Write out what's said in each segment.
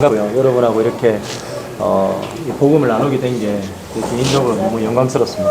여러분하고 이렇게 이 복음을 나누게 된 게 개인적으로 너무 영광스럽습니다.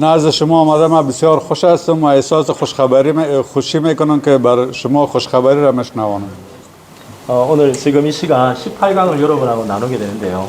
نزد شما آمدم. من بسیار خوش هستم و احساس خوشی میکنم که بر شما خوشخبری را میشنوانم. 오늘 지금 이 시간 18강을 여러분하고 나누게 되는데요.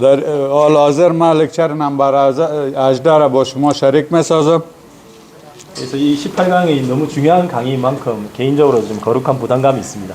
در حال حاضر من لکچر نمبر 18 را با شما شریک میسازم. 그래서 이 18강이 너무 중요한 강의인 만큼 개인적으로 좀 거룩한 부담감이 있습니다.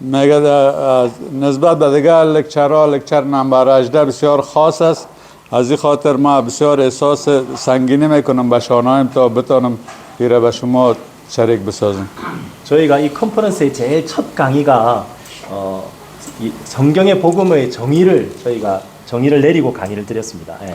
مگه نسبت به دیگر لکچرها لکچر نمبر 18 بسیار خاص است. از این خاطر ما بسیار احساس سنگینی میکنم به شانه‌ام تا بتونم ایره به شما شریک بسازم. 저희가 이 컨퍼런스의 제일 첫 강의가 이 성경의 복음의 저희가 정의를 내리고 강의를 드렸습니다. 예.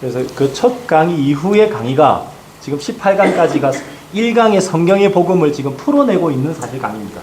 그래서 그 첫 강의 이후의 강의가 지금 18강까지가 1강의 성경의 복음을 지금 풀어내고 있는 사실 강의입니다.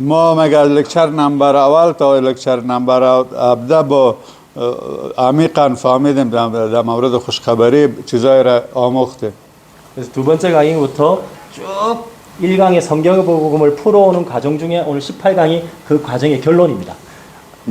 ما مگه لکچر نمبر اول تا لکچر نمبر 17 با عمیقا فهمیدیم در مورد خوشخبری چیزایی را آموختیم. 그래서 두 번째 강의부터 쭉 1강의 성경의 복음을 풀어오는 과정 중에 오늘 18강이 그 과정의 결론입니다.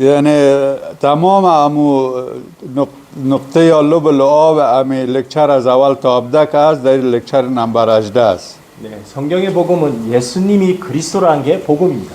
یعنی تمام امو نقطه یا لب لعاب امی لکچر از اول تا 17 که است در لکچر نمبر 18 است. 네, 성경의 복음은 예수님이 그리스도라는 게 복음입니다.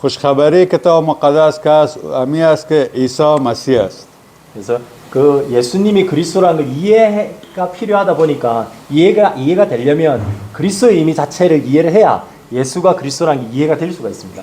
خوشخبری کتاب مقدس که است امی است که عیسی مسیح است. 그래서 그 예수님이 그리스도라는 걸 이해가 필요하다 보니까 이해가 되려면 그리스도의 의미 자체를 이해를 해야 예수가 그리스도라는 게 이해가 될 수가 있습니다.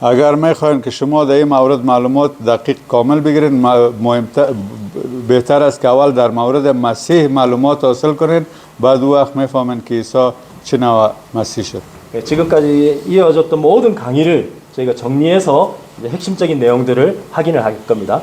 اگر میخواین که شما در این مورد معلومات دقیق کامل بگیرید بهتر است که اول در مورد مسیح معلومات حاصل کنید، بعد او وقت میفهمین که عیسی چه نوع مسیح شد. 지금까지 이어졌던 모든 강의를 저희가 정리해서 이제 핵심적인 내용들을 확인을 할 겁니다.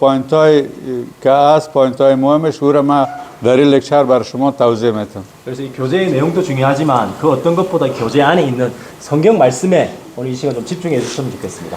پوینت های که است پوینت های مهمش او را من در این لکچر بر شما توضیح میدم. 그래서 이 교재의 내용도 중요하지만 그 어떤 것보다 교재 안에 있는 성경 말씀에 오늘 이 시간 좀 집중해 주셨으면 좋겠습니다.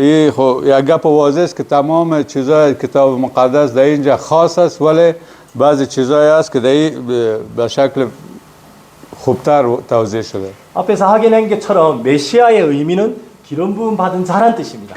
این یک گپ واضح است که تمام چیزای کتاب مقدس در اینجا خاص است، ولی بعضی چیزایی است که در به شکل خوبتر توضیح شده. 앞에서 확인한 것처럼 메시아의 의미는 기름 부음 받은 자란 뜻입니다.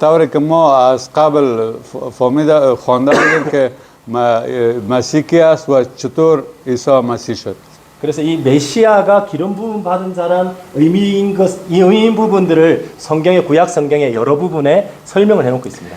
طوری که ما از قبل خوانده بودیم که مسیح کی است و چطور عیسی مسیح شد. 그래서 이 메시아가 기름 부음 받은 자란 이 의미인 부분들을 성경의 구약 성경의 여러 부분에 설명을 해놓고 있습니다.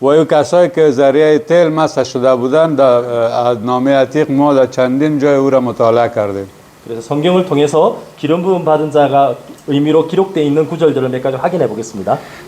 و او کسایی که ذریعه تیل مسح شده بودند در نامه عتیق ما در چندین جای او را مطالعه کردیم. 그래서 성경을 통해서 기름 부음 받은 자가 의미로 기록되어 있는 구절들을 몇 가지 확인해 보겠습니다.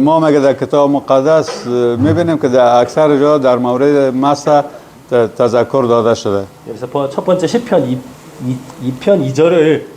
ما مگه در کتاب مقدس میبینیم که در اکثر جا در مورد مسح تذکر داده شده. 그래서 첫 번째 시편 2편 2절을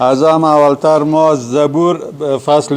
از هم اولتر ما زبور فصل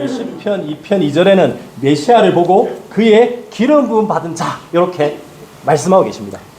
10편 2편 2절에는 메시아를 보고 그의 기름 부음 받은 자 이렇게 말씀하고 계십니다.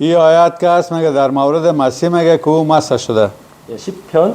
این آیات که هست میگه در مورد مسیح میگه که او مسح شده. 10편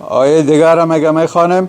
آیه دیگر را میگه میخوانیم.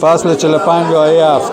فصل 45 آیه 7.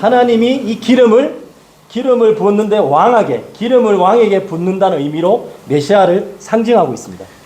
하나님이 이 기름을 부었는데 왕에게 기름을 왕에게 붓는다는 의미로 메시아를 상징하고 있습니다.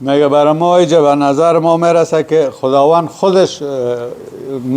میگه برای ما اینجا به نظر ما میرسه که خداوند خودش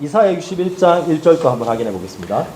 이사야 61장 1절도 한번 확인해 보겠습니다.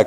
1.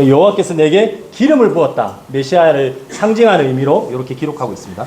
여호와께서 내게 기름을 부었다. 메시아를 상징하는 의미로 이렇게 기록하고 있습니다.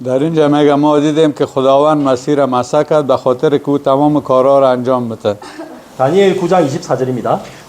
در اینجا میگه ما دیدیم که خداوند مسیح را مسح کرد به خاطر که او تمام کارها را انجام بده. 다니엘 9장 24절입니다.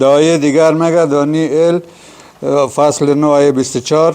آیه دیگر میگه دانیل فصل 9 آیه 24.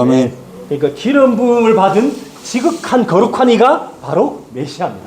آمین. 그러니까 기름 부음을 받은 지극한 거룩한 이가 바로 메시아입니다.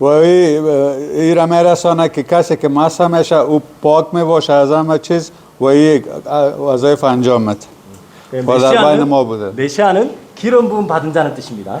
و این را میرسانه که کسی که مسح میشه او پاک میباشه از همه چیز و این وظایف انجام میده و در بین ما بوده. 메시아는 기름 부음 받은 자는 뜻입니다.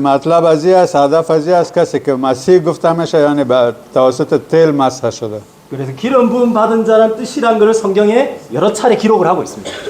مطلب از این است، هدف از این است کسی که مسیح گفته میشه یعنی به توسط تیل مسح شده. 그래서 기름 부음 받은 자라는 뜻이란 것을 성경에 여러 차례 기록을 하고 있습니다.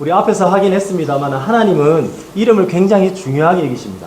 우리 앞에서 확인했습니다만 하나님은 이름을 굉장히 중요하게 여기십니다.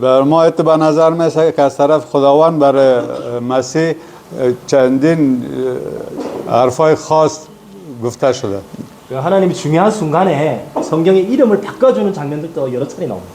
بر ما به نظر میسه که از طرف خداوند برای مسیح چندین حرفای خاص گفته شده. 하나님이 중요한 순간에 성경의 이름을 바꿔주는 장면들도 여러 차례 나옵니다.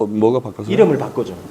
뭐가 바꿔서? 이름을 바꿔줘.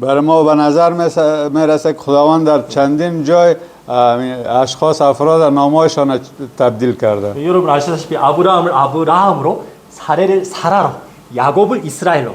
برای ما به نظر میرسه که خداوند در چندین جای اشخاص افراد نامهایشان تبدیل کرده. 여러분 아시다시피 아브라함을 아브라함으로 사례를 사라로 야곱을 이스라엘로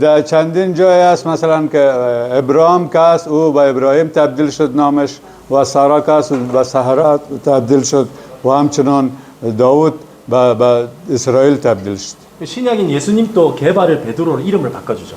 در چندین جای است مثلا که ابراهیم که است او به ابراهیم تبدیل شد نامش و سارا که است به سحرا تبدیل شد و همچنان داود به اسرائیل تبدیل شد. 신약인 예수님도 개발을 베드로로 이름을 바꿔주죠.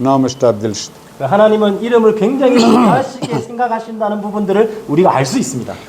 نامش تبدیل شد. 하나님은 이름을 굉장히 중요하시게 생각하신다는 부분들을 우리가 알 수 있습니다.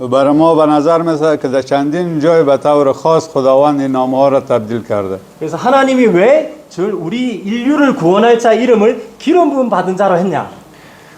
برای ما به نظر میرسه که در چندین جای به طور خاص خداوند این نام‌ها را تبدیل کرده. 그래서 하나님이 왜 우리 인류를 구원할 자 이름을 기름 부음 받은 자로 했냐?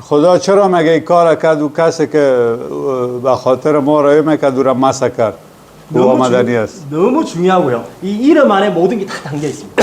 خدا چرا مگه این کار کرد و کسی که به خاطر ما رای میکرد او را مسح کرد او آمدنی است. 너무 중요하고요. 이 이름 안에 모든 게 다 담겨 있습니다.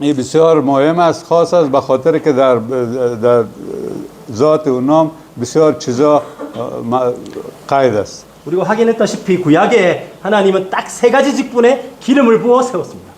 این بسیار مهم است، خاص است به خاطر که در ذات او نام بسیار چیزا قید است. 그리고 확인했다시피 구약에 하나님은 딱 세 가지 직분에 기름을 부어 세웠습니다.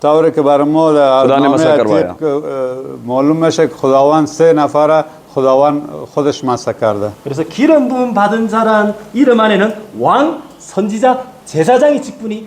طوری که برای ما خدا نے مسح کروایا. معلوم میشه که خداوند 3 نفره خداوند خودش مسح کرده. 그래서 기름 부음 받은 자란 이름 안에는 왕, 선지자, 제사장의 직분이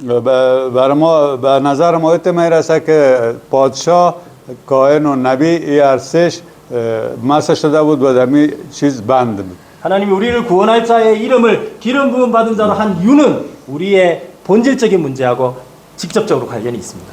برای ما به نظر ما میرسه که پادشاه، کاهن و نبی این ارسش مسح شده بود و دمی چیز بند بود. 하나님이 우리를 구원할 자의 이름을 기름 부음 받은 자로 한 이유는 우리의 본질적인 문제하고 직접적으로 관련이 있습니다.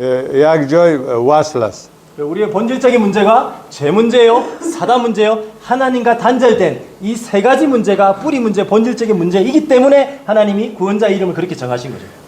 یک جای وصل است. 우리의 본질적인 문제가 죄 문제요, 사다 문제요, 하나님과 단절된 이 세 가지 문제가 뿌리 문제, 본질적인 문제이기 때문에 하나님이 구원자 이름을 그렇게 정하신 거죠.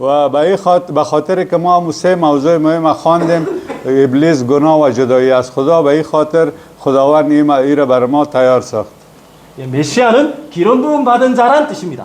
و به خاطر که ما سه موضوع مهم خواندیم، ابلیس، گناه و جدایی از خدا، به این خاطر خداوند این را برای ما تیار ساخت. 메시아는 기름 부음 받은 자란 뜻입니다.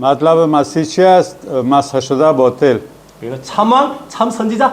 مطلب مسیح چی است؟ مسح شده با تل. 그리고 참왕, 참 선지자,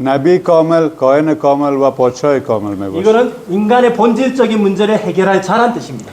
نبی کامل، کاهن کامل و پادشاه کامل می باشه. 이거는 인간의 본질적인 문제를 해결할 자란 뜻입니다.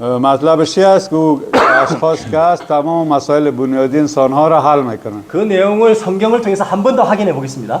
مطلبش این است که او اشخاص که است تمام مسائل بنیادی انسانها را حل میکنن. 그 내용을 성경을 통해서 한 번 더 확인해 보겠습니다.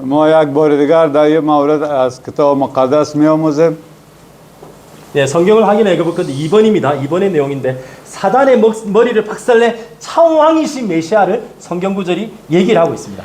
ما یک بار دیگر در این مورد از کتاب مقدس میآموزیم. 네, 성경을 확인해 볼 건데 2번입니다. 2번의 내용인데 사단의 머리를 박살내 창왕이신 메시아를 성경 구절이 얘기를 하고 있습니다.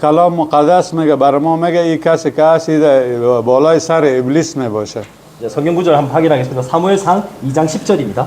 کلام مقدس میگه برای ما میگه این کسی که هست بالای سر ابلیس میباشه. 성경 구절 한번 확인하겠습니다. 사무엘상 2장 10절입니다.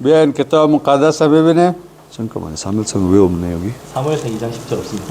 بیاین کتاب مقدس رو ببینیم. 사무엘상 2장 10절 없습니다.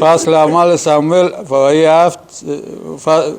فصل اعمال ساموئل فایه 7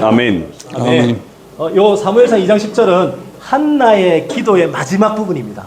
아멘. 네. 요 사무엘상 2장 10절은 한나의 기도의 마지막 부분입니다.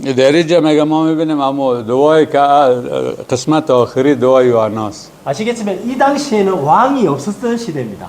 در اینجا میگه ما میبینیم اما دعای که قسمت آخری دعای یوحناست. 아시겠지만 이 당시에는 왕이 없었던 시대입니다.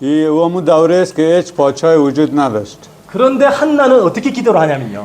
این همون دوره است که هیچ پادشاهی وجود نداشت. 그런데 한나는 어떻게 기도를 하냐면요.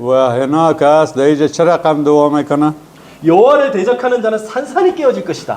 و هناك ديجة شرقم دوام کنه 여호와를 대적하는 자는 산산이 깨어질 것이다.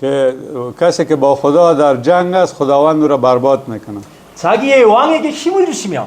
که کسی که با خدا در جنگ است خداوند او را برباد میکنه. 자기의 왕에게 힘을 주시며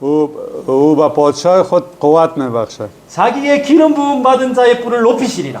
او به پادشاه خود قوت میبخشه. 자기의 기름 부음 받은 자의 뿔을 높이시리라.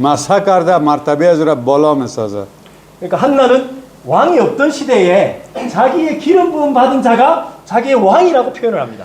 مسح کرده مرتبه از او را بالا میسازه. 그러니까 한나는 왕이 없던 시대에 자기의 기름 부음 받은 자가 자기의 왕이라고 표현을 합니다.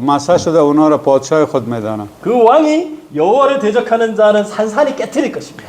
مسح شده اونا را پادشاه خود میدانه. 그 왕이 여호와를 대적하는 자는 산산이 깨트릴 것입니다.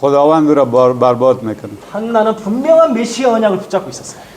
خداوند او را برباد میکنه. 한나는 분명한 메시아 언약을 붙잡고 있었어요.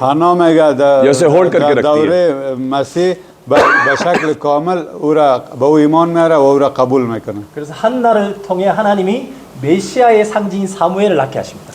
حنا میگه یا اسے hold کر کے در رکھتی ہے. دوره مسیح به شکل کامل او را به او ایمان میاره و او را قبول میکنه. 그래서 한나를 통해 하나님이 메시아의 상징인 사무엘을 낳게 하십니다.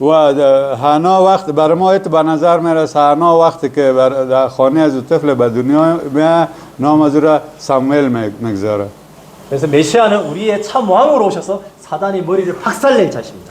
و حنا وقت بر ما ایت به نظر میرسه حنا وقتی که در خانه از او طفل به دنیا میاد نام از او را ساموئل میگذاره. 그래서 메시아는 우리의 참 왕으로 오셔서 사단의 머리를 박살낼 자십니다.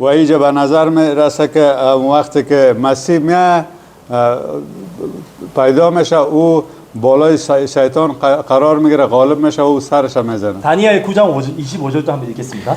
و اینجا به نظر میرسه که وقتی که مسیح میاد پیدا میشه او بالای شیطان قرار میگیره غالب میشه و او سرش میزنه. 다니엘 9장 25절도 한번 읽겠습니다.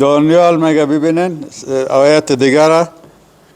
دانیال میگه ببینین آیت دیگر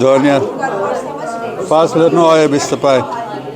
دانیال فصل 9 آیه 25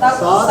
7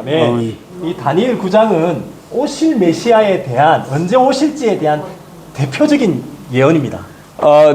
아멘. 이 다니엘 9장은 오실 메시아에 대한 언제 오실지에 대한 대표적인 예언입니다.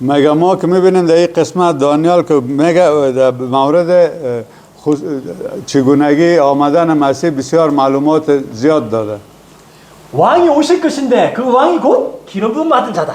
میگه ما که میبینیم در این قسمت دانیال که میگه در مورد چگونگی آمدن مسیح بسیار معلومات زیاد داده. 왕이 오실 것인데 그 왕이 곧 기름 부음 받은 자다.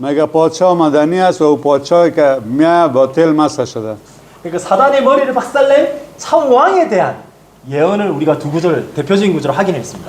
میگه پادشاه آمدنی است و او پادشاهی که میاد با تل مسح شده. 그러니까 사단의 머리를 박살낸 참 왕에 대한 예언을 우리가 두 구절 대표적인 구절을 확인했습니다.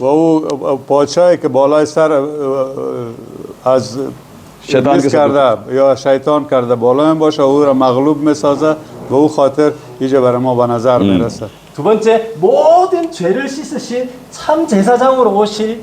و او پادشاهی که بالای سر از شیطان ابلیس که کرده یا شیطان کرده بالا می باشه او را مغلوب میسازه و او خاطر اینجا برای ما به نظر میرسه. 두 번째 모든 죄를 씻으신 참 제사장으로 오실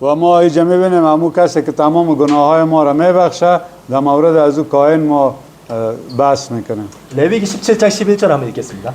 و ما اینجا میبینیم همون کسی که تمام گناه های ما را میبخشه در مورد از او کاهن ما بحث میکنیم. 레위기 17장 11절 한번 읽겠습니다.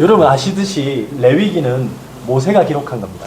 여러분 아시듯이 레위기는 모세가 기록한 겁니다.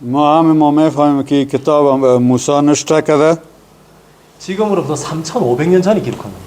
ما میفهمیم که کتاب موسی نشته کرده. 지금으로부터 3,500년 전에 기록한 겁니다.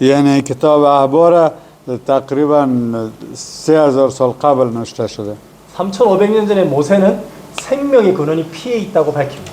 یعنی کتاب احبار تقریبا 3000 سال قبل نوشته شده. 3500년 전에 모세는 생명의 근원이 피에 있다고 밝힙니다.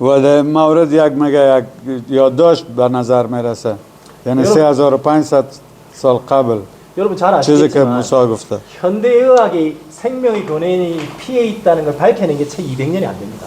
و در مورد یک میگه یک یادداشت به نظر میرسه، یعنی 3500 سال قبل 여러분 잘 چیزی که 아시겠지만 موسی گفته. 현대의학이 생명의 근원이 피에 있다는 걸 밝혀낸 게 채 200년이 안 됩니다.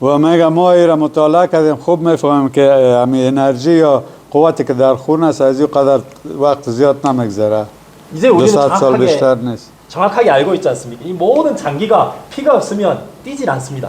و میگه ما این را مطالعه کردیم، خوب میفهمیم که همین انرژی یا قوتی که در خون است از این قدر وقت زیاد نمیگذره. 이제 우리는 200 سال بیشتر نیست. 정확하게 알고 있지 않습니까? 이 모든 장기가 피가 없으면 뛰질 않습니다.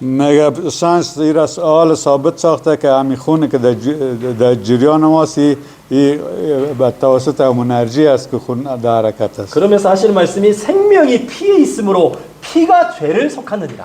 میگه ساینس این را حال ثابت ساخته که همین خونه که در جریان ماست به توسط همون انرژی است که خون در حرکت است. 그러면서 하시는 말씀이 생명이 피에 있으므로 피가 죄를 속하느니라.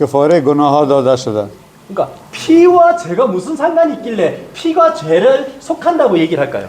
کفاره گناه ها داده شده. 그러니까 피와 죄가 무슨 상관이 있길래 피가 죄를 속한다고 얘기를 할까요?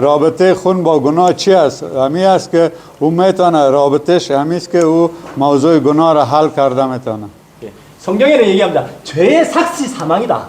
رابطه خون با گناه چی است؟ همین است که او میتونه رابطهش همین است که او موضوع گناه را حل کرده میتونه. 예, 성경에는 얘기합니다. 죄의 삭시 사망이다.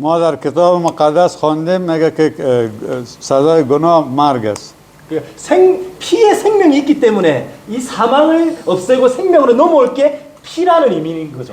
ما در کتاب مقدس خواندیم میگه که سزای گناه مرگ است. 피에 생명이 있기 때문에 이 사망을 없애고 생명으로 넘어올 게 피라는 의미인 거죠.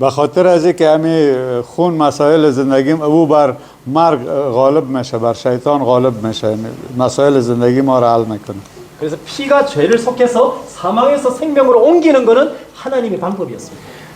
به خاطر از اینکه همین خون مسائل زندگی او بر مرگ غالب میشه، بر شیطان غالب میشه، مسائل زندگی ما را حل میکنه. 그래서 피가 죄를 속해서 사망에서 생명으로 옮기는 것은 하나님의 방법이었습니다.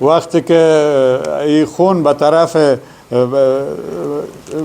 وقتی که این خون به طرف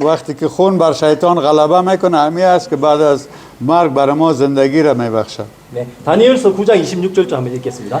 وقتی که خون بر شیطان غلبه میکنه همین است که بعد از مرگ برای ما زندگی را میبخشه. 네, 다니엘서 9장 26절 좀 한번 읽겠습니다.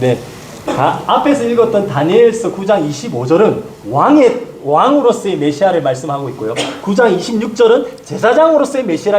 네, 앞에서 읽었던 다니엘서 9장 25절은 왕으로서의 메시아를 말씀하고 있고요. 9장 26절은 제사장으로서의 메시아를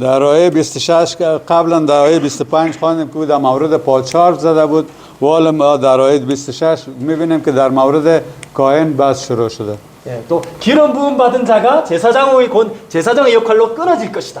در آیه 26 قبلا در آیه 25 خواندیم که در مورد پادشاه زده بود و حالا در آیه 26 میبینیم که در مورد کاهن بحث شروع شده. 네, 또 기름 부음 받은 자가 제사장의 역할로 끊어질 것이다.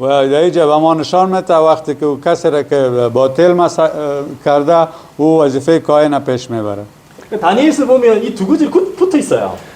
و در اینجا به ما نشان میده وقتی که او کسی را که با تیل مسح کرده او وظیفه کاهن پیش میبره. 다니엘서 보면 이 두 구절이 붙어 있어요.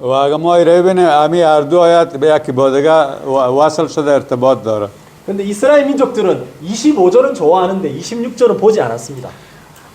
و اگر ما این را ببینیم همین هر دو آیات به یکی با دیگه وصل شده ارتباط داره. 근데 이스라엘 민족들은 25절은 좋아하는데 26절은 보지 않았습니다.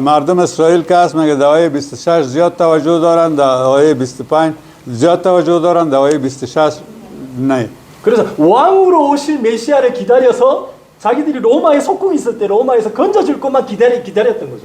مردم اسرائیل که هست میگه در آیه 26 زیاد توجه دارن، در آیه 25 زیاد توجه دارن، در آیه 26 نه. 그래서 왕으로 오실 메시아를 기다려서 자기들이 로마에 속궁이 있을 때 로마에서 건져줄 것만 기다렸던 거죠.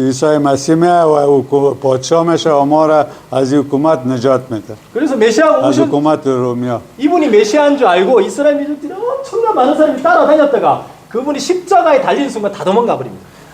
عیسی مسیح میاد و پادشاه میشه ما را از این حکومت نجات میده، 그래서 메시아가 از 오신 حکومت رومیا. 이분이 메시아인 줄 알고 이스라엘 민족들이 엄청난 많은 사람이 따라다녔다가 그분이 십자가에 달리는 순간 다 도망가 버립니다.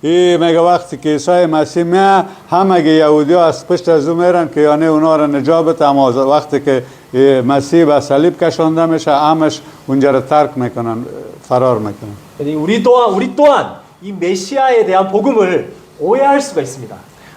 این میگه وقتی که عیسی مسیح میاد همه یهودی ها از پشت از او میرن که یعنی اونا را نجات بده، اما وقتی که مسیح به صلیب کشانده میشه همش اونجا را ترک میکنن، فرار میکنن. 우리 또한 이 메시아에 대한 복음을 오해할 수가 있습니다.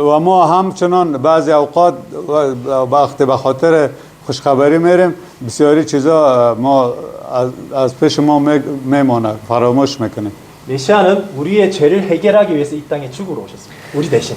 و ما همچنان بعضی اوقات وقتی به خاطر خوشخبری میریم بسیاری چیزا ما از پیش ما میمونه، فراموش میکنیم. 메시아는 우리의 죄를 해결하기 위해서 이 땅에 죽으러 오셨습니다. 우리 대신.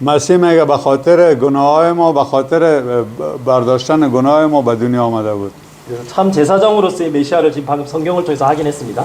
مسیح میگه به خاطر گناه ما، به خاطر برداشتن گناه ما به دنیا آمده بود. 참 제사장으로서의 메시아를 지금 방금 성경을 통해서 확인했습니다.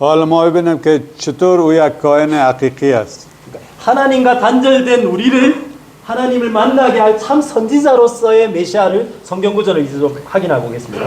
حالا ما ببینیم که چطور او یک کاهن حقیقی است. 하나님과 단절된 우리를 하나님을 만나게 할 참 선지자로서의 메시아를 성경 구절을 이제 확인하고 보겠습니다.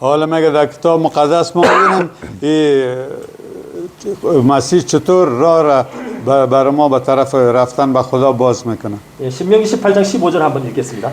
حالا میگه در کتاب مقدس ما ببینیم مسیح چطور راه را برای ما به طرف رفتن به خدا باز میکنه. 예, 신명기 18장 15절 한번 읽겠습니다.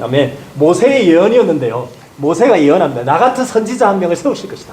아멘. 모세의 예언이었는데요. 모세가 예언합니다. 나 같은 선지자 한 명을 세우실 것이다.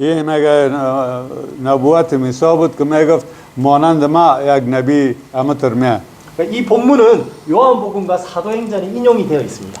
این میگه نبوت موسی بود که میگفت مانند ما یک نبی امتر میاد. 그러니까 이 본문은 요한복음과 사도행전에 인용이 되어 있습니다.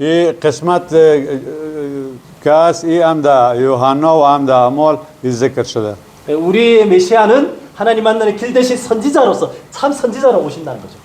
این قسمت که است این هم در یوحنا و هم در اعمال ذکر شده. 우리의 메시아는 하나님 만나는 길 대신 선지자로서 참 선지자로 오신다는 거죠.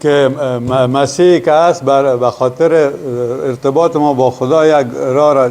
که مسیح که است به خاطر ارتباط ما با خدا یک راه را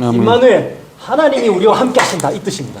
임마누엘 하나님이 우리와 함께 하신다 이 뜻입니다.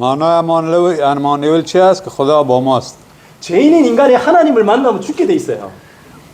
معنای امانوئیل چی است؟ که خدا با ماست. 죄인인 인간이 하나님을 만나면 죽게 돼 있어요.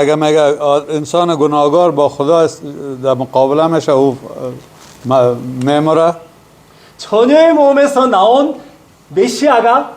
اگر میگه انسان گناهگار با خدا در مقابله میشه او میمره. 처녀의 몸에서 나온 메시아가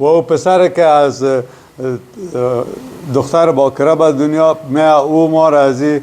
و او پسر که از دختر باکره به دنیا میاد او ما را از این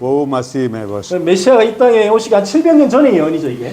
و او مسیح میباشه. 메시아가 이 땅에 오시기 한 700년 전의 예언이죠 이게.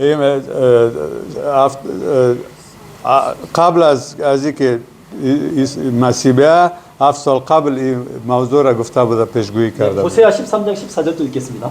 این قبل از اینکه مسیح بیاد 7 سال قبل این موضوع را گفته بوده، پیشگویی کرده بود. 호세아 13장 14절도 읽겠습니다.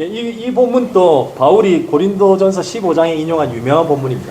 예, 이 본문도 바울이 고린도전서 15장에 인용한 유명한 본문입니다.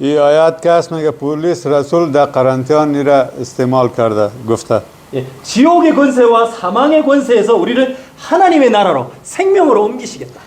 ای آیات که اسم که پولیس رسول در قرنتیان نیره استعمال کرده گفته 예, 지옥의 권세와 사망의 권세에서 우리를 하나님의 나라로 생명으로 옮기시겠다.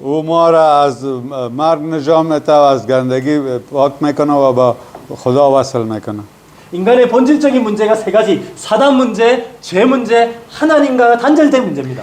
او ما را از مرگ نجات میده و از گندگی پاک میکنه و با خدا وصل میکنه. 인간의 본질적인 문제가 세 가지: 사단 문제, 죄 문제, 하나님과 단절된 문제입니다.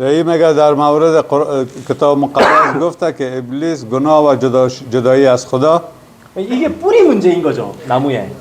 ای میگه در مورد کتاب مقدس گفته که ابلیس گناه و جدایی از خدا 이게 뿌리 문제인 거죠, 나무에.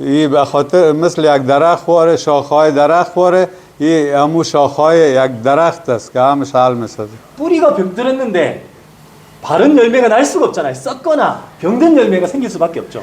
ای به خاطر مثل یک درخت خواره شاخهای درخت خواره ای همو شاخهای یک درخت است که همش حل میسازه. 뿌리가 병들었는데 바른 열매가 날 수가 없잖아요. 썩거나 병든 열매가 생길 수밖에 없죠.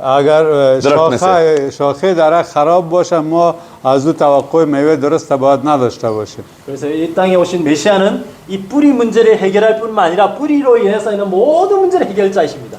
اگر درخت شاخه درخت خراب باشه ما از او توقع میوه درست باید نداشته باشیم. 그래서 이 땅에 오신 메시아는 이 뿌리 문제를 해결할 뿐만 아니라 뿌리로 인해서 있는 모든 문제를 해결자이십니다.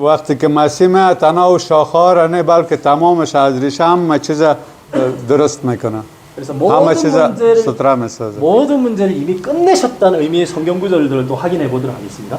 وقتی که مسیح میاد تنها او شاخه را نه بلکه تمامش از ریشه همه چیز درست میکنه. 그래서 همه چیز ستره میسازه. 모든 문제를 이미 끝내셨다는 의미의 성경 구절들을 또 확인해 보도록 하겠습니다.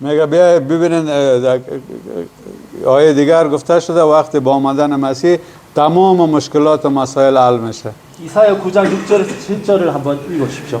میگه بیا ببینید آیه دیگر گفته شده وقتی با آمدن مسیح تمام مشکلات و مسائل حل میشه. 이사야 9장 6절에서 7절을 한번 읽어주십시오.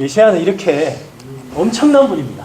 메시아는 이렇게 엄청난 분입니다.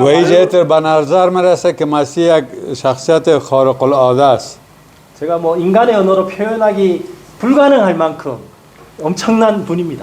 وی جهت به نظر میرسه که مسیح یک شخصیت خارق العاده است. 제가 뭐 인간의 언어로 표현하기 불가능할 만큼 엄청난 분입니다.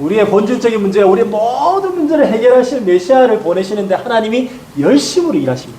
우리의 본질적인 문제, 우리의 모든 문제를 해결하실 메시아를 보내시는데 하나님이 열심으로 일하십니다.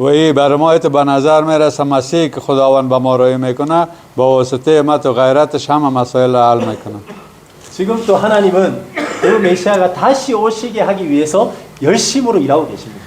وی بر ما به نظر میرسه مسیح که خداوند به ما رای میکنه با واسطه ما و غیرتش همه مسائل حل میکنه. 지금 또 하나님은 그 메시아가 다시 오시게 하기 위해서 열심으로 일하고 계십니다.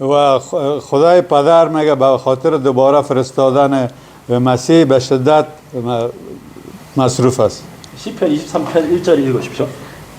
و خدای پدر میگه به خاطر دوباره فرستادن مسیح به شدت مصروف است. 시편 23편 1절 읽으십시오.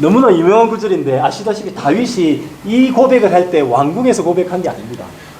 너무나 유명한 구절인데 아시다시피 다윗이 이 고백을 할 때 왕궁에서 고백한 게 아닙니다.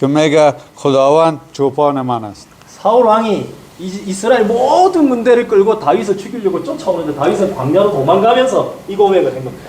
که میگه خداوند چوپان من است. 사울 왕이 이스라엘 모든 문제를 끌고 다윗을 죽이려고 쫓아오는데 다윗은 광야로 도망가면서 이 고백을 한 겁니다.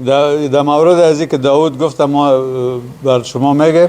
در مورد از که داوود گفت ما بر شما میگه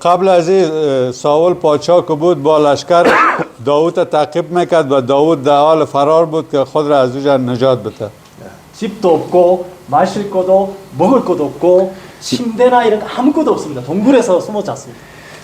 قبل از این ساول پادشاه که بود با لشکر داوود تعقیب میکرد و داوود در حال فرار بود که خود را از او نجات بده. 집도 없고 마실 것도 먹을 것도 없고 침대나 이런 거 아무것도 없습니다. 동굴에서 숨어 잤습니다.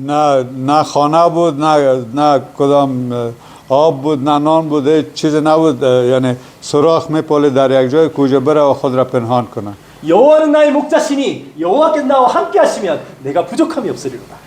نه خانه بود نه کدام آب بود نه نان بود هیچ چیز نبود یعنی سوراخ میپالید در یک جای کجا بره و خود را پنهان کنه. 여호와는 나의 목자시니 여호와께 나와 함께 하시면 내가 부족함이 없으리로다.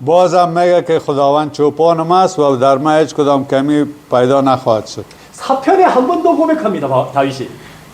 بازم میگه که خداوند چوپانم است و در من هیچ کدام کمی پیدا نخواهد شد. 사편에 한 번 더 고백합니다. 다윗이.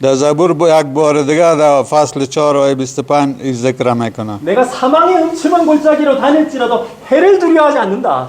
در زبور یک بار دیگه در فصل 4 و 25 این ذکر میکنه. 내가 사망의 음침한 골짜기로 다닐지라도 해를 두려워하지 않는다.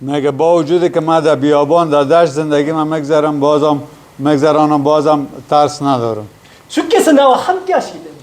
میگه با وجودی که من در بیابان در دشت زندگی من میگذرانم بازم ترس ندارم. 주께서 나와 함께 하시기 때문에.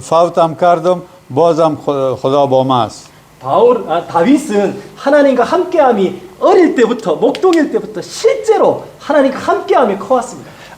فوتم کردم بازم خدا با ما است. 다윗은 하나님과 함께함이 어릴 때부터 목동일 때부터 실제로 하나님과 함께함이 커왔습니다.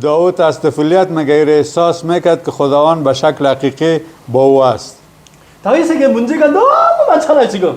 داود از طفولیت میگه احساس میکرد که خداوند به شکل حقیقی با او است. 다윗에게 문제가 너무 많잖아요 지금.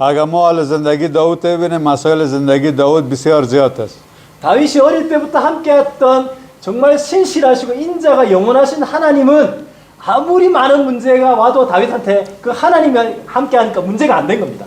اگر ما حال زندگی داود ببینیم مسائل زندگی داود بسیار زیاد است. 다윗이 어릴 때부터 함께했던 정말 신실하시고 인자가 영원하신 하나님은 아무리 많은 문제가 와도 다윗한테 그 하나님이 함께하니까 문제가 안 된 겁니다.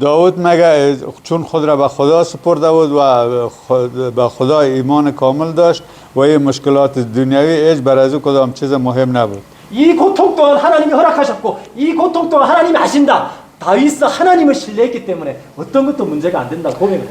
داود میگه چون خود را به خدا سپرده بود و به خدا ایمان کامل داشت و این مشکلات دنیوی هیچ برای از او کدام چیز مهم نبود. 이 고통 또한 하나님이 허락하셨고 이 고통 또한 하나님이 아신다. 다윗은 하나님을 신뢰했기 때문에 어떤 것도 문제가 안 된다고 고백합니다.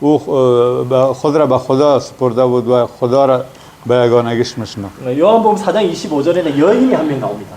او خود را به خدا سپرده بود و خدا را به یگانگیش میشناخت. 요한복음 4장 25절에는 여인이 한 명 나옵니다.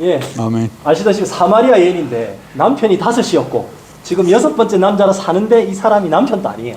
예, آمین. 아시다시피 사마리아 여인인데 남편이 5이었고 지금 6번째 남자로 사는데 이 사람이 남편도 아니에요.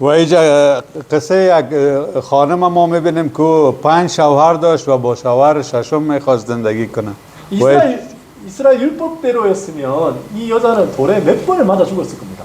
و اینجا قصه یک خانم ما میبینیم که 5 شوهر داشت و با شوهر ششم میخواست زندگی کنه. 이스라엘 율법대로였으면 이 여자는 돌에 몇 번을 맞아 죽었을 겁니다.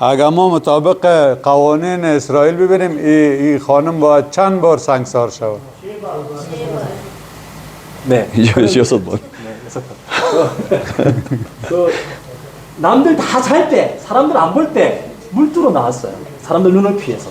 اگر ما مطابق قوانین اسرائیل ببینیم این خانم باید چند بار سنگسار شود. 네. 6번. 그 남들 다 잘 때, 사람들 안 볼 때 물두러 나왔어요. 사람들 눈을 피해서.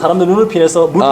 사람들 눈을 피해서 물을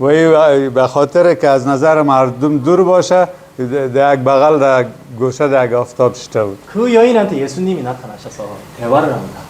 و این به خاطر که از نظر مردم دور باشه در بغل در گوشه در آفتاب شده بود. 그 여인한테 예수님이 나타나셔서 대화를 합니다.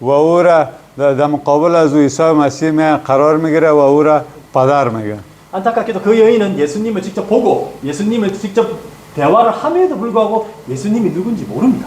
و او را در مقابل از او عیسی مسیح می قرار میگیره و او را پدر میگه. 안타깝게도 그 여인은 예수님을 직접 보고 예수님을 직접 대화를 함에도 불구하고 예수님이 누군지 모릅니다.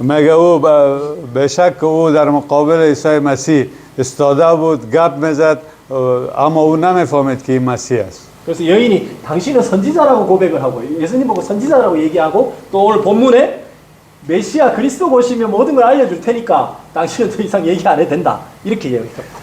میگه او بیشک او در مقابل عیسی مسیح استاده بود، گپ میزد، اما او نمیفهمید که این مسیح است. 그래서 여인이 당신은 선지자라고 고백을 하고 예수님 보고 선지자라고 얘기하고 또 오늘 본문에 메시아 그리스도 오시면 모든 걸 알려줄 테니까 당신은 더 이상 얘기 안 해도 된다 이렇게 얘기해요.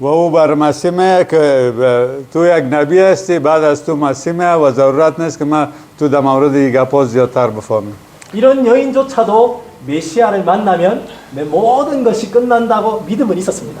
و او بر مسیح میگه که تو یک نبی هستی، بعد از تو مسیح میگه و ضرورت نیست که من تو در مورد این گپا زیادتر بفهمم. 이런 여인조차도 메시아를 만나면 내 모든 것이 끝난다고 믿음은 있었습니다.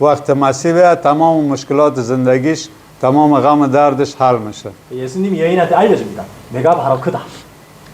وقت مسیح بیاد تمام مشکلات زندگیش، تمام غم دردش حل میشه. 예수님이 여인한테 알려줍니다. 내가 바로 그다.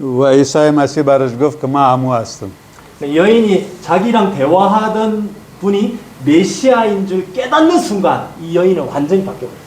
و عیسی مسیح برش گفت که من همو هستم. 여인이 자기랑 대화하던 분이 메시아인 줄 깨닫는 순간 이 여인은 완전히 바뀌어버렸어요.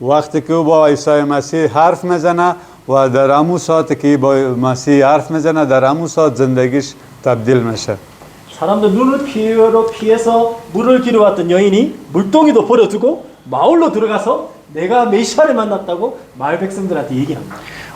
وقتی که او با عیسی مسیح حرف میزنه و در همون ساعت که با مسیح حرف میزنه در همون ساعت زندگیش تبدیل میشه. 사람들 눈을 피해서 물을 기르왔던 여인이 물동이도 버려두고 마을로 들어가서 내가 메시아를 만났다고 마을 백성들한테 얘기합니다.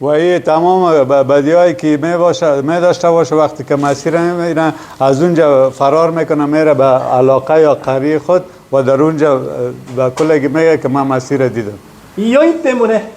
و این تمام بدیایی که می داشته باشه وقتی که مسیح را میبینه از اونجا فرار میکنه میره به علاقه یا قریه خود و در اونجا به کلگی میگه که من مسیح را دیدم. 이 여인 때문에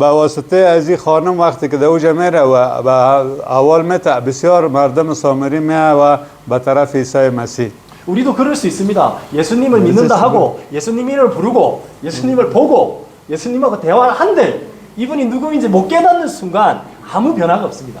به واسطه از این خانم وقتی که در اونجا میره و به اول میته بسیار مردم سامری میه و به طرف عیسی مسیح. 우리도 그럴 수 있습니다. 예수님을 믿는다 하고 예수님 이름을 부르고 예수님을 보고 예수님하고 대화를 한들 이분이 누구인지 못 깨닫는 순간 아무 변화가 없습니다.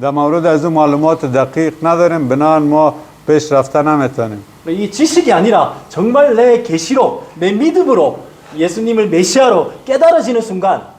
در مورد از اون معلومات دقیق نداریم بنابراین ما پیش رفته نمیتونیم. 이 지식이 아니라 정말 내 계시로 내 믿음으로 예수님을 메시아로 깨달아지는 순간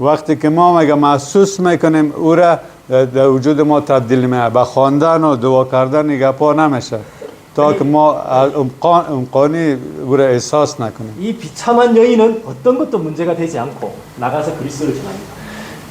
وقتی که ما میگه محسوس میکنیم او را در وجود ما تبدیل میشه با خواندن و دعا کردن این گپا نمیشه تا که ما امکانی او را احساس نکنیم. 이 비참한 여인은 어떤 것도 문제가 되지 않고 나가서 그리스도를 전합니다.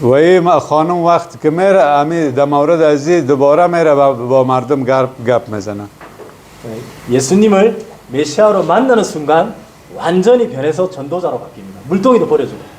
و این خانم وقتی که میره امی در مورد ازی دوباره میره با مردم گپ میزنه. 예수님을 메시아로 만나는 순간 완전히 변해서 전도자로 바뀝니다. 물동이도 버려주고.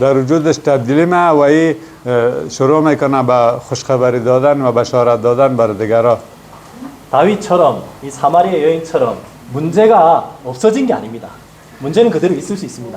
در وجودش تبدیلی میشه و این شروع میکنه به خوشخبری دادن و بشارت دادن بر دیگران. 다윗처럼 이 사마리아 여인처럼 문제가 없어진 게 아닙니다. 문제는 그대로 있을 수 있습니다.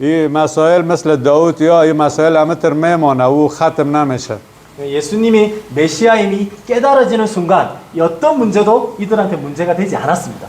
이 مسائل مثل داوود یا 이 مسائل همینطور میمونه و ختم نمیشه. 예수님이 메시아임이 깨달아지는 순간 어떤 문제도 이들한테 문제가 되지 않았습니다.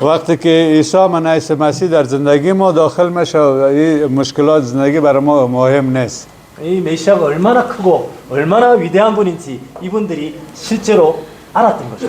وقتی که عیسی من عیسی مسیح در زندگی ما داخل میشه این مشکلات زندگی برای ما مهم نیست. 이 메시아가 얼마나 크고 얼마나 위대한 분인지 이분들이 실제로 알았던 거죠.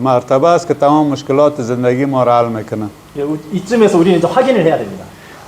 مرتبه است که تمام مشکلات زندگی ما را حل میکنه. 이쯤에서 우리는 이제 확인을 해야 됩니다.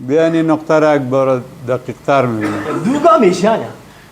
بیان این نقطه را یک بار دقیق تر میبینیم. 누가 메시아냐?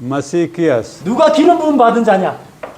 مسیح کی است؟ 누가 기름 부음 받은 자냐?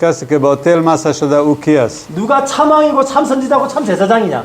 کسی که با تیل مسح شده او کی است؟ 누가 참왕이고 참 선지자고 참 제사장이냐?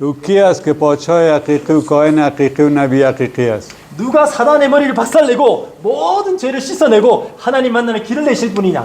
او کی است که پادشاه حقیقی و کاهن حقیقی و نبی حقیقی است؟ 누가 사단의 머리를 박살내고 모든 죄를 씻어내고 하나님 만나는 길을 내실 분이냐?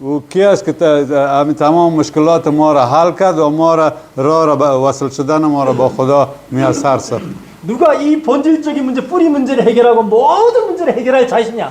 او کی است که تمام مشکلات ما را حل کرد و ما را راه را وصل شدن ما را با خدا میسر ساخت؟ 누가 이 본질적인 문제, 뿌리 문제를 해결하고 모든 문제를 해결할 자신이냐?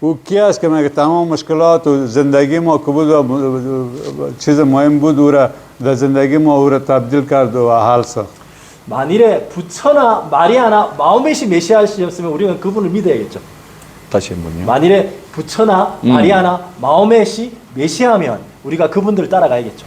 او کی است که مگه تمام مشکلات و زندگی ما که بود و چیز مهم بود او را در زندگی ما او را تبدیل کرد و حل ساخت. 만일에 부처나 마리아나 마호메시 메시아였으면 우리는 그분을 믿어야겠죠. 다시 한번요. 만일에 부처나 마리아나 마호메시 메시아면 우리가 그분들을 따라가야겠죠.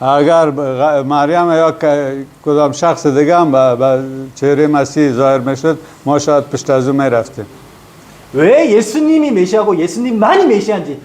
اگر مریم یا کدام شخص دیگه هم به چهره مسیح ظاهر میشد ما شاید پشت از او میرفتیم. 왜 예수님이 메시아고 예수님만이 메시아인지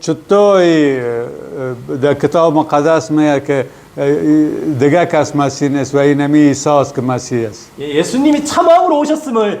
چطور در کتاب مقدس میگه که دیگه کس مسیح نیست و این همی عیسی است که مسیح است. 예수님이 참왕으로 오셨음을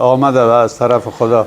آمده از طرف خدا.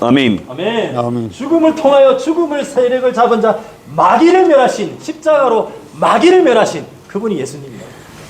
아멘. 아멘. 아멘. 죽음을 통하여 죽음을 세력을 잡은 자 마귀를 멸하신 십자가로 마귀를 멸하신 그분이 예수님입니다.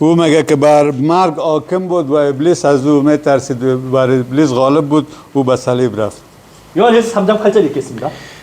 او میگه که بر مرگ حاکم بود و ابلیس از او میترسید و بر ابلیس غالب بود او به صلیب رفت. 요한일서 3장 8절 읽겠습니다.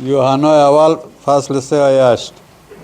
یوحنا اول فصل 3 آیه 8.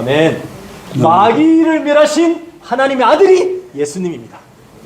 아멘. 마귀를 멸하신 하나님의 아들이 예수님입니다.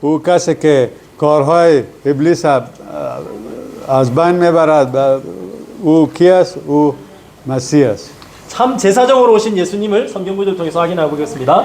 او کسی که کارهای ابلیس از بین میبرد او کی است؟ او مسیح است. 참 제사장으로 오신 예수님을 성경 구절 통해서 확인하고 보겠습니다.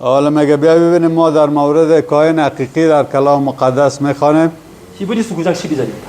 حالا میگه بیا ببینیم ما در مورد کاهن حقیقی در کلام مقدس میخوانیم. 히브리서 9장 12절입니다.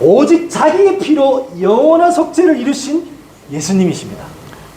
오직 자기의 피로 영원한 속죄를 이루신 예수님이십니다.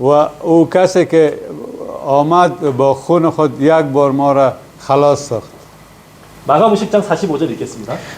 و او کسی که آمد با خون خود یک بار ما را خلاص ساخت. 마가복음 10장 45절 읽겠습니다.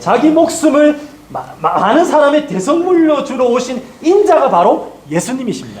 자기 목숨을 많은 사람의 대성물로 주러 오신 인자가 바로 예수님이십니다.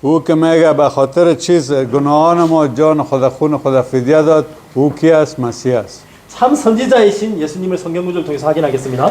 او که میگه به خاطر چیز گناهان ما جان خدا خون خدا فدیه داد، او کی است؟ مسیح است. 참 선지자이신 예수님을 성경 구절을 통해서 확인하겠습니다.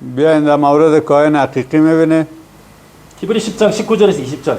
بیاین در مورد کاهن حقیقی میبینه. 히브리 10장 19절에서 20절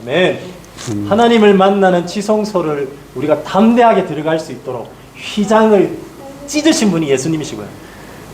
아멘. 하나님을 만나는 지성소를 우리가 담대하게 들어갈 수 있도록 휘장을 찢으신 분이 예수님이시고요.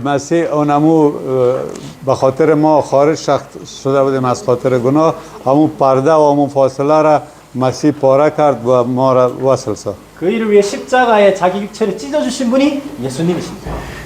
مسیح اونمو به خاطر ما خارج شده بودیم از خاطر گناه، همون پرده و همون فاصله را مسیح پاره کرد و ما را وصل ساخت. 그 일을 위해 십자가에 자기 육체를 찢어주신 분이 예수님이십니다.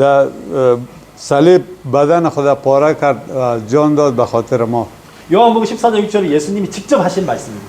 در صلیب بدن خدا پاره کرد و جان داد به خاطر ما. 요한복음 14장 6절에 예수님이 직접 하신 말씀입니다.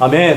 아멘.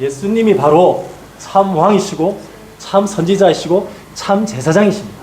예수님이 바로 참 왕이시고 참 선지자이시고 참 제사장이십니다.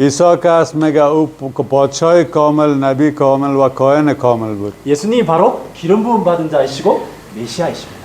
عیسی که است میگه او پادشاه کامل، نبی کامل و کاهن کامل بود. 예수님이 바로 기름 부음 받은 자이시고 메시아이십니다.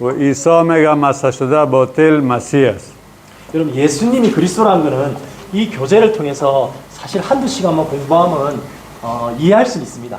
و عیسی میگه مسح شده با تل مسیح است. 여러분 예수님이 그리스도라는 것은 이 교제를 통해서 사실 한두 시간만 공부하면 이해할 수 있습니다.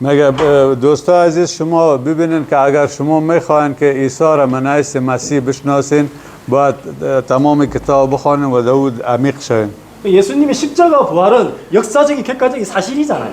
میگه دوستا عزیز شما ببینید که اگر شما میخواین که عیسی را منعیس مسیح بشناسین باید تمام کتاب بخوانید و داود عمیق شوین. 예수님의 십자가 부활은 역사적인 객관적인 사실이잖아요.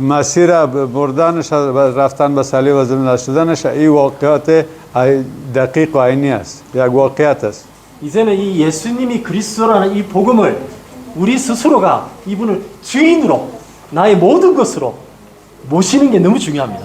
مسیر بردنش رفتن به صلیب و زنده شدنش این واقعات دقیق و عینی است، یک واقعیت است. 이제는 이 예수님이 그리스도라는 이 복음을 우리 스스로가 이분을 주인으로 나의 모든 것으로 모시는 게 너무 중요합니다.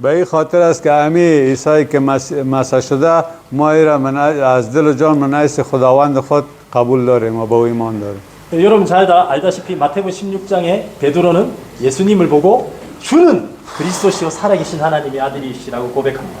به این خاطر است که امی عیسی که مسیح شده ما ای را از دل و جان منعیس خداوند خود قبول داریم و به او ایمان داریم. 여러분 잘 알다시피 마태복음 16장에 베드로는 예수님을 보고 주는 그리스도시요 살아계신 하나님의 아들이시라고 고백합니다.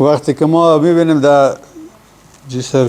وقتی که ما میبینیم در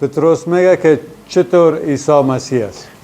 پطرس میگه که چطور عیسی مسیح است.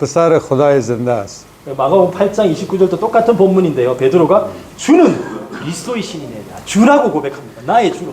پسر خدای زنده است. 마가복음 8장 29절도 똑같은 본문인데요. 베드로가 주는 그리스도의 신이네. 주라고 고백합니다. 나의 주로.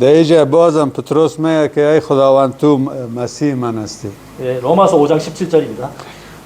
در اینجا بازم پتروس میگه که ای خداوند تو مسیح من هستی. 예, 로마서 5장 17절입니다.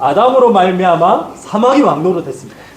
아담으로 말미암아 사망이 왕노로 됐습니다.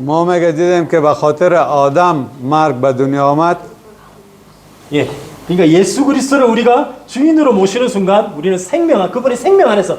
ما میگه دیدیم که به خاطر آدم مرگ به دنیا آمد. 예. 그러니까 예수 그리스도를 우리가 주인으로 모시는 순간 우리는 그분의 생명 안에서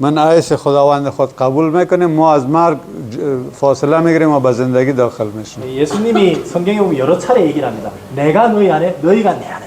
من عیسی خداوند خود قبول میکنیم ما از مرگ فاصله میگیریم و به زندگی داخل میشیم. 예수님이 성경에 보면 여러 차례 얘기를 합니다. 내가 너희 안에, 너희가 내 안에.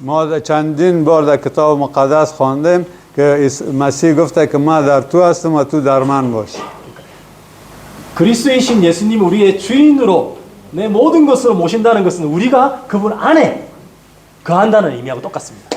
ما چندین بار در کتاب مقدس خواندیم که مسیح گفته که ما در تو هستم و تو در من باش. 그리스도이신 예수님 우리의 주인으로 내 모든 것으로 모신다는 것은 우리가 그분 안에 거한다는 의미하고 똑같습니다.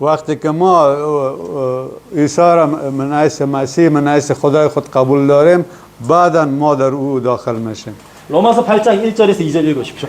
وقتی که ما عیسی را من عیسی مسیح من عیسی خدای خود قبول داریم بعدا ما در او داخل میشیم. 로마서 8장 1절에서 2절 읽으십시오.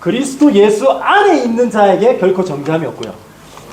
그리스도 예수 안에 있는 자에게 결코 정죄함이 없고요.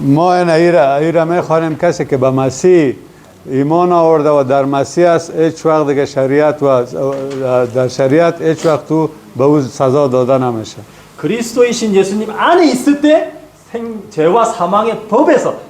ما این ایره میخوانیم کسی که به مسیح ایمان آورده و در مسیح است هیچ وقت دیگه شریعت و در شریعت هیچ وقت تو به او سزا داده نمیشه. 그리스도이신 예수님 안에 있을 때 죄와 사망의 법에서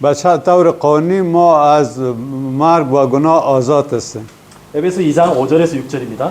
به طور قانونی ما از مرگ و گناه آزاد هستیم. 에베소 2장 5절에서 6절입니다.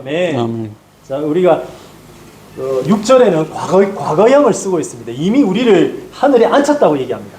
아멘. 자, 우리가 6절에는 과거형을 쓰고 있습니다. 이미 우리를 하늘에 앉혔다고 얘기합니다.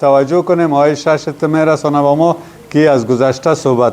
توجه کنیم آیه 6 میرسونه با ما که از گذشته صحبت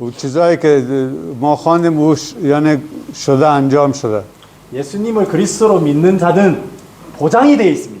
و چیزایی که ما خواندیم او یعنی شده انجام شده. 예수님을 그리스도로 믿는 자는 보장이 되어 있습니다.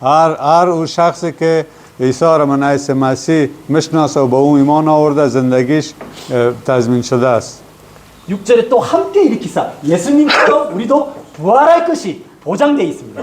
هر او شخصی که عیسی را من عیسی مسیح میشناسه و به او ایمان آورده زندگیش تضمین شده است. 6절에 또 함께 일으키사 예수님처럼 우리도 부활할 것이 보장되어 있습니다.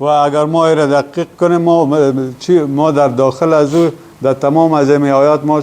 و اگر ما را دقیق کنیم ما در داخل از او در تمام از این آیات ما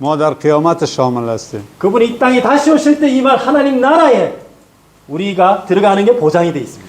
ما در قیامت شامل هستیم. 그분이 이 땅에 다시 오실 때 이 말 하나님 나라에 우리가 들어가는 게 보장이 돼 있습니다.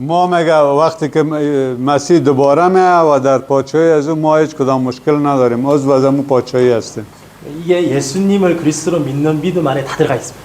ما میگه وقتی که مسیح دوباره میاد و در پادشاهی از او ما هیچ کدام مشکل نداریم، عضو از اون پادشاهی هستیم. 이게 예수님을 그리스도로 믿는 믿음 안에 다 들어가 있습니다.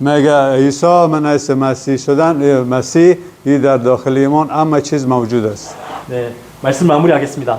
میگه عیسی من حیث مسیح شدن مسیح این در داخل ایمان همه چیز موجود است. 네, 말씀 마무리하겠습니다.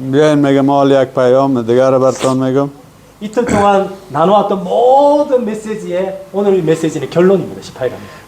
بیاین میگه ما یک پیام دیگر رو براتون میگم. 이틀 동안 나누었던 모든 메시지에 오늘 이 메시지는 결론입니다. 18강입니다.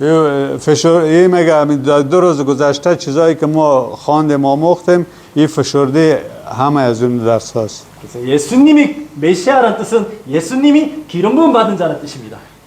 این میگه در 2 روز گذشته چیزایی که ما خواندیم آموختیم این فشرده همه از اون درس هست. 그래서 예수님이 메시아라는 뜻은 예수님이 기름 부음 받은 자라는 뜻입니다.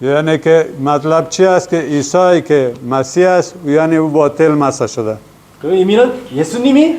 یعنی که مطلب چی است که عیسی که مسیح است یعنی او با تل مسح شده. 그 의미는 예수님이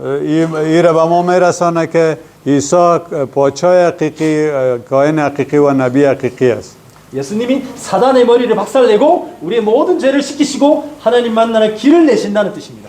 این را به ما میرسانه که عیسی پادشاه حقیقی، کاهن حقیقی و نبی حقیقی است. 예수님이 사단의 머리를 박살내고 우리의 모든 죄를 씻기시고 하나님 만나는 길을 내신다는 뜻입니다.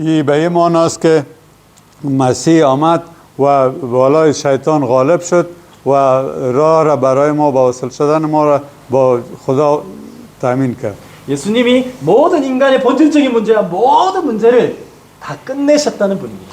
این به این معنی است که مسیح آمد و بالای شیطان غالب شد و راه را برای ما با وصل شدن ما را با خدا تامین کرد. 예수님이 모든 인간의 본질적인 문제와 모든 문제를 다 끝내셨다는 분입니다.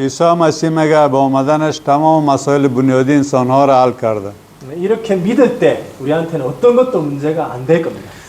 عیسی مسیح میگه با آمدنش تمام مسائل بنیادی انسان ها را حل کرده. 이렇게 믿을 때 우리한테는 어떤 것도 문제가 안 될 겁니다.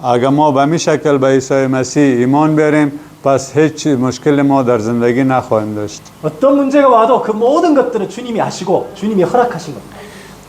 اگر ما به این شکل به عیسی مسیح ایمان بیاریم پس هیچ مشکل ما در زندگی نخواهیم داشت. 어떤 문제가 와도 그 모든 것들은 주님이 아시고 주님이 허락하신 겁니다.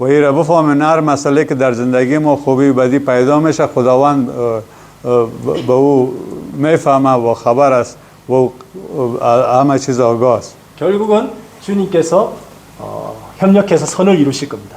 و این را بفهمیم هر مسئله که در زندگی ما خوبی بدی پیدا میشه خداوند به او میفهمه و خبر است و همه چیز آگاه است. 결국은 주님께서 협력해서 선을 이루실 겁니다.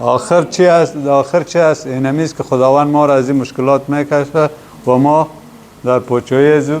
آخر چی است این است که خداوند ما را از این مشکلات میکشه و ما در پادشاهی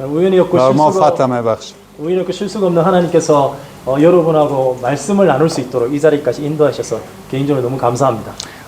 우연히 없고 و ما فتح میبخشیم. 우연히 없고 실수가 없는 하나님께서 여러분하고 말씀을 나눌 수 있도록 이 자리까지 인도하셔서 개인적으로 너무 감사합니다.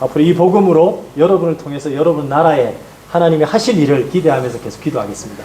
앞으로 이 복음으로 여러분을 통해서 여러분 나라에 하나님이 하실 일을 기대하면서 계속 기도하겠습니다.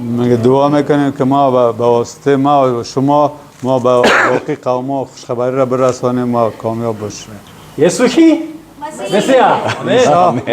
میگه دعا میکنیم که ما به واسطه ما و شما ما به باقی قوم ها خوشخبری را برسانیم و کامیاب باشیم. 예수히 메시아. 아멘.